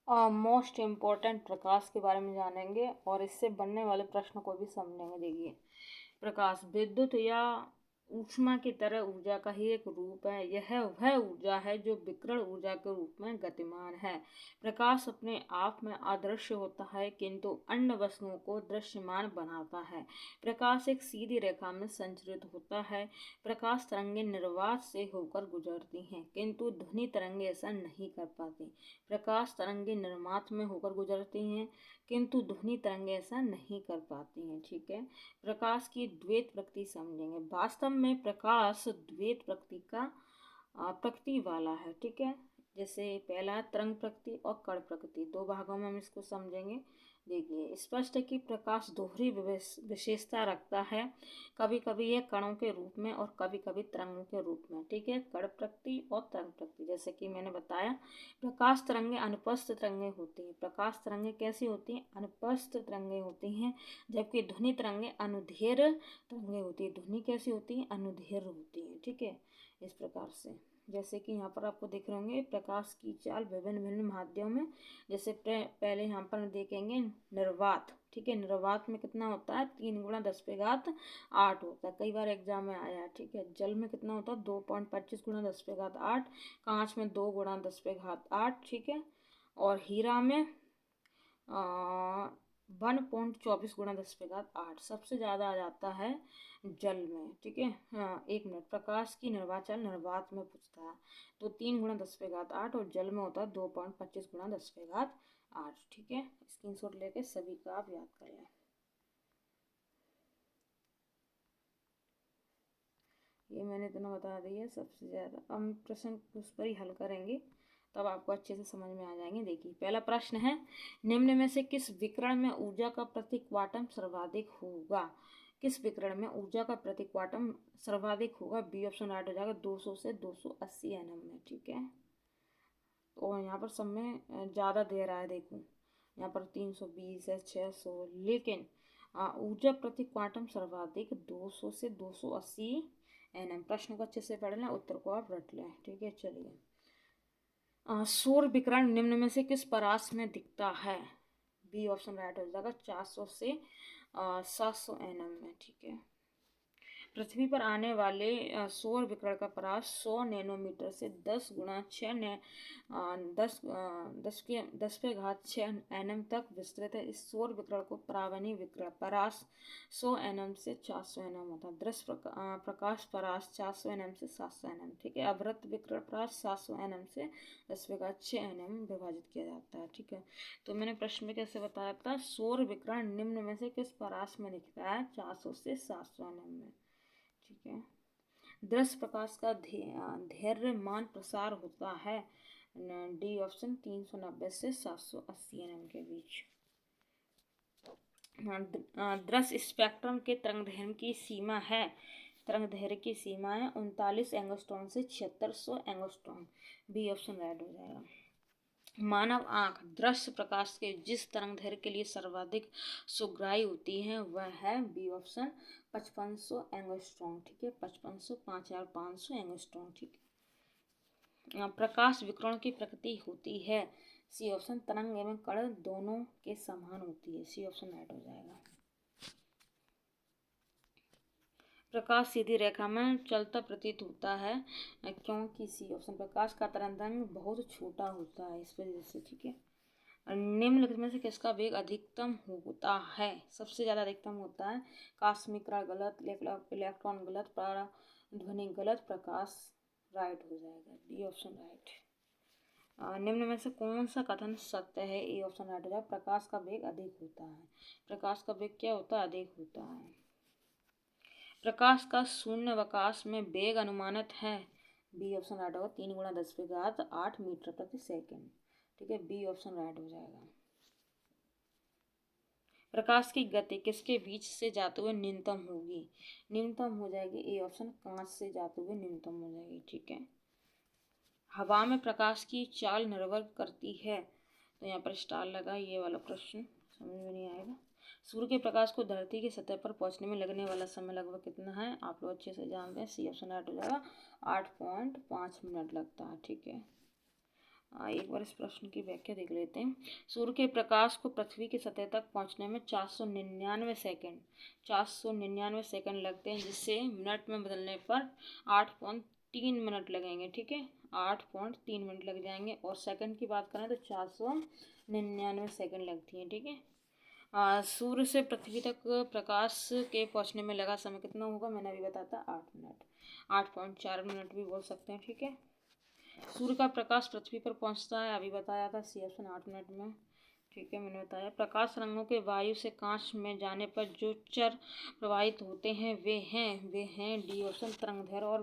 Most important प्रकाश के बारे में जानेंगे और इससे बनने वाले प्रश्न को भी समझेंगे। देखिए, प्रकाश विद्युत या ऊष्मा की तरह ऊर्जा का ही एक रूप है। यह वह ऊर्जा है जो विकिरण ऊर्जा के रूप में गतिमान है। प्रकाश अपने आप में अदृश्य होता है किंतु अन्य वस्तुओं को दृश्यमान बनाता है। प्रकाश एक सीधी रेखा में संचरित होता है। प्रकाश तरंगें निर्वात से होकर गुजरती हैं किंतु ध्वनि तरंगें ऐसा नहीं कर पाती। प्रकाश तरंगें निर्मात में होकर गुजरती हैं किंतु ध्वनि तरंगें ऐसा नहीं कर पाती हैं। ठीक है, प्रकाश की द्वैत प्रकृति समझेंगे। वास्तव में प्रकाश द्वैत प्रकृति का प्रकृति वाला है। ठीक है, जैसे पहला तरंग प्रकृति और कण प्रकृति, दो भागों में हम इसको समझेंगे। देखिए, स्पष्ट है कि प्रकाश दोहरी विशेषता रखता है, कभी कभी यह कणों के रूप में और कभी कभी तरंगों के रूप में। ठीक है, कण प्रकृति और तरंग प्रकृति, जैसे कि मैंने बताया, प्रकाश तरंगें अनुपस्थ तरंगें होती हैं। प्रकाश तरंगें कैसी होती हैं? अनुपस्थ तरंगें होती हैं, जबकि ध्वनि तरंगें अनुदैर्घ्य तरंगें होती है। ध्वनि कैसी होती है? अनुदैर्घ्य होती है। ठीक है, इस प्रकार से, जैसे कि यहाँ पर आपको दिख रहे होंगे प्रकाश की चाल विभिन्न भिन्न माध्यमों में। जैसे पहले यहाँ पर देखेंगे निर्वात। ठीक है, निर्वात में कितना होता है? 3 × 10⁸ होता है, कई बार एग्जाम में आया है। ठीक है, जल में कितना होता है? 2.25 × 10⁸, कांच में 2 × 10⁸। ठीक है, और हीरा में 1.24 × 10⁸ सबसे ज़्यादा आ जाता है जल में। ठीक है, हाँ, एक मिनट, प्रकाश की निर्वाचन निर्वात में पूछता है तो 3 × 10⁸, और जल में होता है 2.25 × 10⁸। ठीक है, स्क्रीनशॉट लेके सभी का आप याद कर लें। ये मैंने इतना बता दिया सबसे ज़्यादा। हम प्रश्न उस पर ही हल करेंगे, तब आपको अच्छे से समझ में आ जाएंगे। देखिए, पहला प्रश्न है, निम्न में से किस विकिरण में ऊर्जा का प्रति क्वांटम सर्वाधिक होगा? किस विकिरण में ऊर्जा का प्रति क्वांटम सर्वाधिक होगा? बी ऑप्शन राइट हो जाएगा, 200 से 280 nm में। ठीक है, और यहाँ पर सब में ज़्यादा दे रहा है। देखो, यहाँ पर 320 है, 600, लेकिन ऊर्जा प्रति क्वांटम सर्वाधिक 200 से 280 nm। प्रश्न को अच्छे से पढ़ लें, उत्तर को आप रट लें। ठीक है, चलिए, सौर विकिरण निम्न में से किस परास में दिखता है? बी ऑप्शन राइट हो जाएगा, 400 से 700 nm में। ठीक है, पृथ्वी पर आने वाले सौर विकिरण का परास 100 नैनोमीटर से 10 × 6 nm तक विस्तृत है। इस सौर विकिरण को परावैनी विकिरण परास 100 nm से 400 nm होता है। दृश्य प्रकाश परास 400 nm से 700 nm। ठीक है, अवृत्त विकिरण परास 700 nm से 10⁻6 nm विभाजित किया जाता है। ठीक है, तो मैंने प्रश्न में कैसे बताया था? सौर विकिरण निम्न में से किस परास में दिखता है? 400 से 700 nm में। ठीक है, दृश्य प्रकाश का धैर्यमान प्रसार होता है, डी ऑप्शन, 390 से 780 nm के बीच। दृश्य स्पेक्ट्रम के तरंगदैर्घ्य की सीमा है, तरंगदैर्घ्य की सीमा है 39 एंगस्ट्रॉम से 7600 एंगस्ट्रॉम। बी ऑप्शन राइट हो जाएगा। मानव आंख दृश्य प्रकाश के जिस तरंगदैर्घ्य के लिए सर्वाधिक सुग्राही होती है वह है, बी ऑप्शन, 5500 एंगस्ट्रॉम। ठीक है, 5500, 5500 एंगस्ट्रॉम। ठीक है, प्रकाश विकिरण की प्रकृति होती है, सी ऑप्शन, तरंग एवं कण दोनों के समान होती है। सी ऑप्शन राइट हो जाएगा। प्रकाश सीधी रेखा में चलता प्रतीत होता है क्योंकि, सी ऑप्शन, प्रकाश का तरंग बहुत छोटा होता है, इस वजह से। ठीक है, निम्नलिखित में से किसका वेग अधिकतम होता है? सबसे ज़्यादा अधिकतम होता है कॉस्मिक रे गलत, इलेक्ट्रॉन गलत, ध्वनि गलत, प्रकाश राइट हो जाएगा, डी ऑप्शन राइट। निम्न में से कौन सा कथन सत्य है? ए ऑप्शन राइट हो जाएगा, प्रकाश का वेग अधिक होता है। प्रकाश का वेग क्या होता है? अधिक होता है। प्रकाश का शून्यावकाश में वेग अनुमानित है, बी ऑप्शन राइट होगा, 3 × 10⁸ मीटर प्रति सेकेंड। ठीक है, बी ऑप्शन राइट हो जाएगा। प्रकाश की गति किसके बीच से जाते हुए न्यूनतम होगी? न्यूनतम हो जाएगी, ए ऑप्शन, कांच से जाते हुए न्यूनतम हो जाएगी। ठीक है, हवा में प्रकाश की चाल निर्भर करती है, तो यहाँ पर स्टार लगा, ये वाला प्रश्न समझ में नहीं आएगा। सूर्य के प्रकाश को धरती की सतह पर पहुँचने में लगने वाला समय लगभग कितना है? आप लोग अच्छे से जानते हैं, सी ऑप्शन राइट हो जाएगा, 8.5 मिनट लगता है। ठीक है, एक बार इस प्रश्न की व्याख्या देख लेते हैं। सूर्य के प्रकाश को पृथ्वी की सतह तक पहुंचने में 499 सेकंड लगते हैं, जिससे मिनट में बदलने पर 8.3 मिनट लगेंगे। ठीक है, 8.3 मिनट लग जाएंगे। और सेकंड की बात करें तो 499 सेकंड लगती हैं। ठीक है, सूर्य से पृथ्वी तक प्रकाश के पहुंचने में लगा समय कितना होगा, मैंने अभी बताया था 8 मिनट, 8.4 मिनट भी बोल सकते हैं। ठीक है, सूर्य का प्रकाश पृथ्वी पर पहुंचता है, अभी बताया था सी ऑप्शन 8 मिनट में। ठीक है, मैंने बताया। प्रकाश तरंगों के वायु से कांच में जाने पर जो चर प्रवाहित होते हैं वे हैं डी ऑप्शन तरंगदैर्घ्य और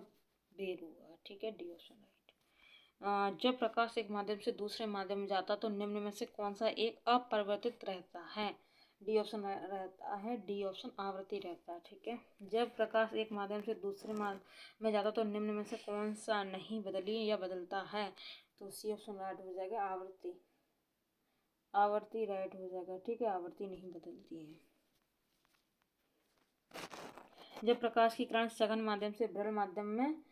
बेर हुआ। ठीक है, डी ऑप्शन राइट। जब प्रकाश एक माध्यम से दूसरे माध्यम में जाता तो निम्न में से कौन सा एक अपरिवर्तित रहता है, डी ऑप्शन रहता है, डी ऑप्शन आवृत्ति रहता है। ठीक है, जब प्रकाश एक माध्यम से दूसरे माध्यम में जाता तो निम्न में से कौन सा नहीं बदली या बदलता है, तो सी ऑप्शन राइट हो जाएगा, आवृत्ति, आवृत्ति राइट हो जाएगा। ठीक है, आवृत्ति नहीं बदलती है। जब प्रकाश की किरण सघन माध्यम से विरल माध्यम में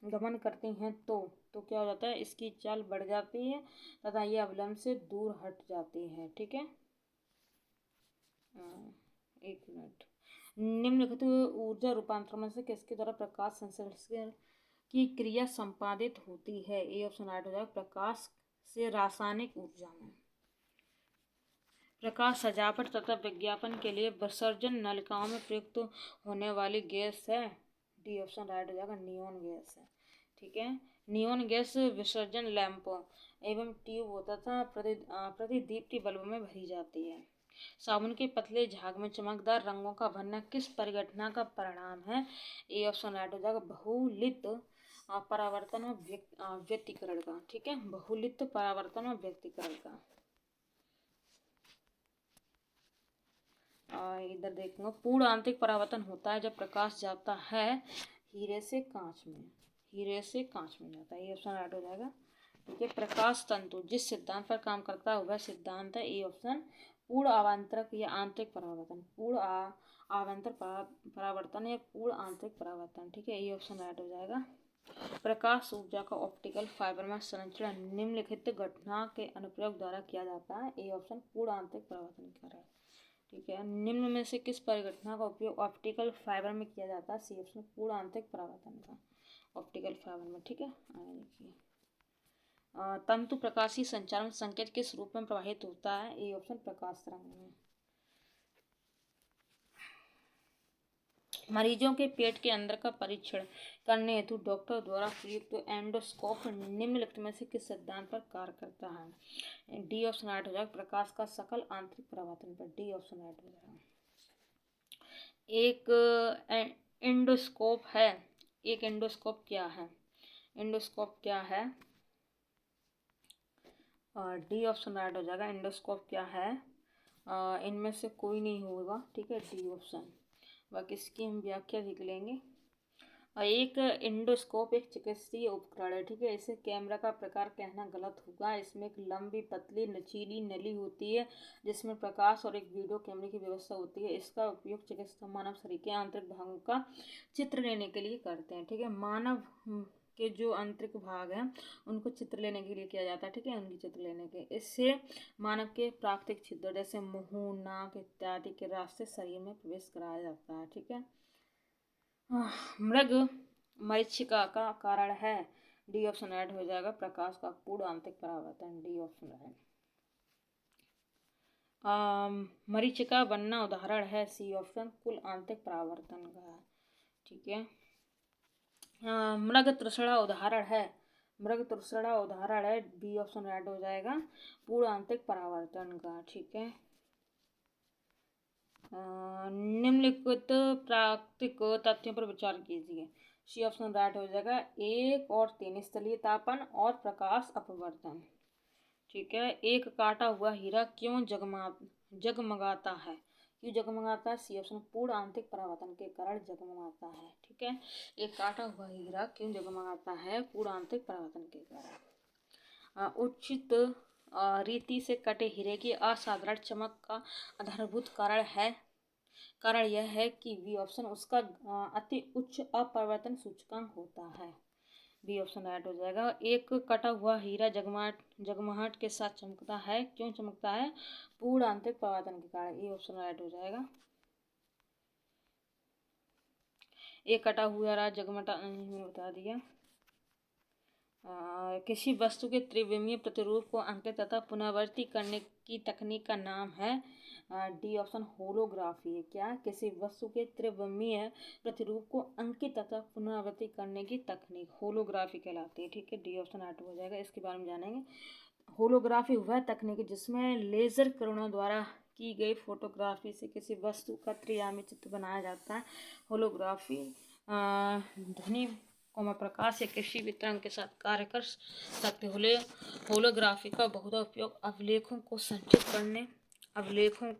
गमन करती हैं तो क्या हो जाता है, इसकी चाल बढ़ जाती है तथा ये अवलंब से दूर हट जाती है। ठीक है, एक मिनट। निम्नलिखित ऊर्जा रूपांतरण में से किसके द्वारा प्रकाश संश्लेषण की क्रिया संपादित होती है, ए ऑप्शन राइट हो जाएगा, प्रकाश से रासायनिक ऊर्जा में। प्रकाश सजावट तथा विज्ञापन के लिए विसर्जन नलिकाओं में प्रयुक्त होने वाली गैस है, डी ऑप्शन राइट हो जाएगा, नियोन गैस है। ठीक है, नियोन गैस विसर्जन लैंप एवं ट्यूब होता था प्रतिदीप्ति बल्ब में भरी जाती है। साबुन के पतले झाग में चमकदार रंगों का भरना किस परिघटना का परिणाम है, ए ऑप्शन राइट हो जाएगा, बहुलित परावर्तन और व्यतिकरण का। ठीक है, बहुलित परावर्तन और व्यतिकरण का। इधर देखूंगा, पूर्ण आंतरिक परावर्तन होता है जब प्रकाश जाता है हीरे से कांच में, हीरे से कांच में जाता है, ये ऑप्शन राइट हो जाएगा। ठीक है, प्रकाश तंतु जिस सिद्धांत पर काम करता है वह सिद्धांत है, ए ऑप्शन पूर्ण आवांतरक या आंतरिक परावर्तन, पूर्ण आवांतर परावर्तन या पूर्ण आंतरिक परावर्तन। ठीक है, ये ऑप्शन राइट हो जाएगा। प्रकाश ऊर्जा का ऑप्टिकल फाइबर में संरक्षण निम्नलिखित घटना के अनुप्रयोग द्वारा किया जाता है, ए ऑप्शन पूर्ण आंतरिक परावर्तन कर है। ठीक है, निम्न में से किस परिघटना का उपयोग ऑप्टिकल फाइबर में किया जाता है, सी ऑप्शन पूर्ण आंतरिक परावर्तन का, ऑप्टिकल फाइबर में। ठीक है, आगे देखिए, तंतु प्रकाशीय संचारण संकेत किस रूप में प्रवाहित होता है, ए ऑप्शन प्रकाश तरंग में। मरीजों के पेट के अंदर का परीक्षण करने हेतु डॉक्टर द्वारा प्रयुक्त एंडोस्कोप निम्नलिखित में से किस सिद्धांत पर कार्य करता है, डी ऑप्शन राइट हो जाएगा, प्रकाश का सकल आंतरिक परावर्तन पर, डी ऑप्शन राइट हो जाएगा। एक एंडोस्कोप है, एक एंडोस्कोप क्या है, एंडोस्कोप क्या है, डी ऑप्शन राइट हो जाएगा, एंडोस्कोप क्या है, इनमें से कोई नहीं होगा। ठीक है, डी ऑप्शन। बाकी इसकी हम व्याख्या देख लेंगे। एक एंडोस्कोप एक चिकित्सीय उपकरण है। ठीक है, इसे कैमरा का प्रकार कहना गलत होगा। इसमें एक लंबी पतली लचीली नली होती है जिसमें प्रकाश और एक वीडियो कैमरे की व्यवस्था होती है। इसका उपयोग चिकित्सक मानव शरीर के आंतरिक भागों का चित्र लेने के लिए करते हैं। ठीक है, मानव के जो आंतरिक भाग हैं उनको चित्र लेने के लिए किया जाता है। ठीक है, उनकी चित्र लेने के, इससे मानव के प्राकृतिक छिद्र जैसे मुंह, नाक इत्यादि के रास्ते शरीर में प्रवेश कराया जाता है। ठीक है, मृग मरीचिका का कारण है, डी ऑप्शन राइट हो जाएगा, प्रकाश का पूर्ण आंतरिक परावर्तन, डी ऑप्शन राइट। मरीचिका बनना उदाहरण है, सी ऑप्शन कुल आंतरिक परावर्तन का। ठीक है, मृग तृष्णा उदाहरण है, मृग तृष्णा उदाहरण है, बी ऑप्शन राइट हो जाएगा, पूर्ण आंतरिक परावर्तन का। ठीक है, निम्नलिखित प्राकृतिक तथ्यों पर विचार कीजिए, सी ऑप्शन राइट हो जाएगा, 1 और 3 स्थलीय तापन और प्रकाश अपवर्तन। ठीक है, एक काटा हुआ हीरा क्यों जगमगाता है, क्यों जगमगाता है, सी ऑप्शन पूर्ण आंतरिक परावर्तन के कारण जगमगाता है। ठीक है, एक काटा हुआ हीरा क्यों जगमगाता है, पूर्ण आंतरिक परावर्तन के कारण। उचित रीति से कटे हीरे की असाधारण चमक का आधारभूत कारण यह है कि वी ऑप्शन उसका अति उच्च अपवर्तन सूचकांक होता है। बी ऑप्शन राइट हो जाएगा। एक कटा हुआ हीरा जगमगाहट के साथ चमकता है, क्यों चमकता है? पूर्ण आंतरिक परावर्तन के कारण, ए ऑप्शन राइट हो जाएगा। एक कटा हुआ हीरा जगमगाहट मैंने बता दिया। किसी वस्तु के त्रिविमीय प्रतिरूप को अंकित तथा पुनरावृत्ति करने की तकनीक का नाम है, डी ऑप्शन होलोग्राफी है। क्या? किसी वस्तु के त्रिविमीय प्रतिरूप को अंकित तथा पुनरावृत्ति करने की तकनीक होलोग्राफी कहलाती है। ठीक है, डी ऑप्शन राइट हो जाएगा। इसके बारे में जानेंगे। होलोग्राफी वह तकनीक है जिसमें लेजर किरणों द्वारा की गई फोटोग्राफी से किसी वस्तु का त्रिआयामी चित्र बनाया जाता है। होलोग्राफी ध्वनि प्रकाश या किसी भी तरंग के साथ कार्य कर सकते। होलोग्राफी का बहुत उपयोग अभिलेखों को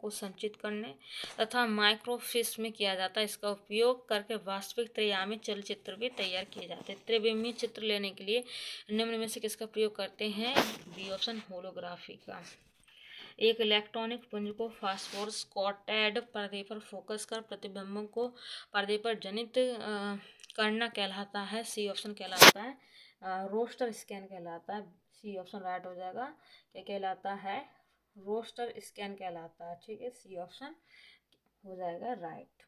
संचित करने तथा माइक्रोफिल्म में किया जाता है। इसका उपयोग करके वास्तविक त्रिआयामी चलचित्र भी तैयार किए जाते हैं। त्रिविमीय चित्र लेने के लिए निम्न में से किसका प्रयोग करते हैं? बी ऑप्शन होलोग्राफी का। एक इलेक्ट्रॉनिक पुंज को फास्फोरस कोटेड पर्दे पर फोकस कर प्रतिबिंबों को पर्दे पर जनित करना कहलाता है, सी ऑप्शन कहलाता है। रोस्टर स्कैन कहलाता है, सी ऑप्शन राइट हो जाएगा। क्या कहलाता है? रोस्टर स्कैन कहलाता है। ठीक है, सी ऑप्शन हो जाएगा राइट।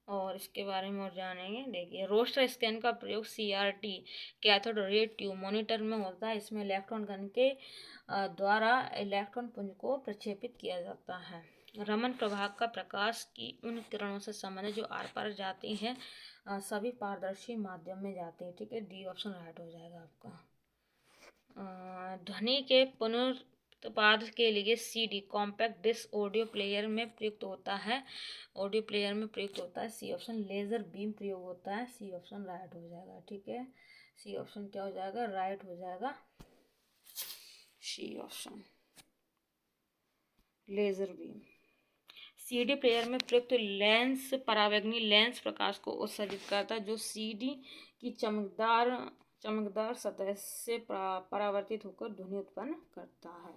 और इसके बारे में और जानेंगे। देखिए, रोस्टर स्कैन का प्रयोग CRT cathode ray tube monitor में होता है। इसमें इलेक्ट्रॉन गन के द्वारा इलेक्ट्रॉन पुंज को प्रक्षेपित किया जाता है। रमन प्रभाग का प्रकाश की उन किरणों से संबंधित जो आर पार जाती हैं, सभी पारदर्शी माध्यम में जाती है। ठीक है, डी ऑप्शन राइट हो जाएगा आपका। ध्वनि के पुनरुत्पाद के लिए CD compact disc audio player में प्रयुक्त होता है, सी ऑप्शन। लेजर बीम प्रयोग होता है, सी ऑप्शन राइट हो जाएगा। ठीक है, सी ऑप्शन क्या हो जाएगा? राइट हो जाएगा, C option laser beam. CD player में प्रयुक्त लेंस परावैंगनी लेंस प्रकाश को उत्सर्जित करता है, जो CD की चमकदार सतह से परावर्तित होकर ध्वनि उत्पन्न करता है।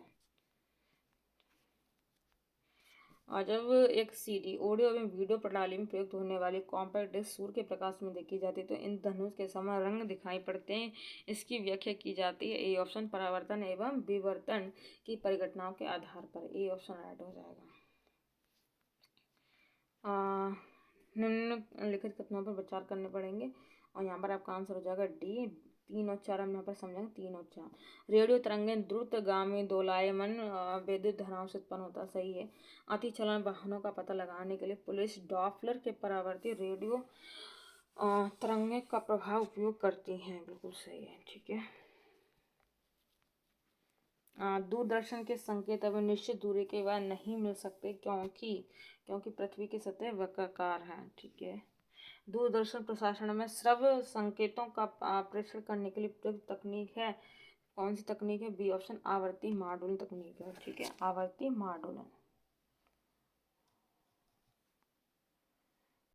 और जब एक CD ऑडियो एवं वीडियो प्रणाली में प्रयुक्त होने वाली कॉम्पैक्ट डिस्क सूर्य के प्रकाश में देखी जाती है तो इन धनुष के समान रंग दिखाई पड़ते हैं। इसकी व्याख्या की जाती है, ए ऑप्शन, परावर्तन एवं विवर्तन की परिघटनाओं के आधार पर, ए ऑप्शन राइट हो जाएगा। निम्नलिखित कथनों पर विचार करने पड़ेंगे और यहाँ पर आपका आंसर हो जाएगा डी। 3 और 4 हम यहाँ पर समझेंगे। 3 और 4, रेडियो तरंगें द्रुतगामी दोलायमान विद्युत धाराओं से उत्पन्न होता, सही है। अति चलन वाहनों का पता लगाने के लिए पुलिस डॉपलर के परावर्ती रेडियो तरंगें का प्रभाव उपयोग करती हैं, बिल्कुल सही है। ठीक है। दूरदर्शन के संकेत अब निश्चित दूरी के बाद नहीं मिल सकते, क्योंकि पृथ्वी की सतह वक्राकार है। ठीक है। दूरदर्शन प्रसारण में श्रव्य संकेतों का प्रेषण करने के लिए प्रयुक्त तकनीक है, कौन सी तकनीक है? बी ऑप्शन, आवर्ती मार्डुलन तकनीक है। ठीक है, आवर्ती मार्डुलन।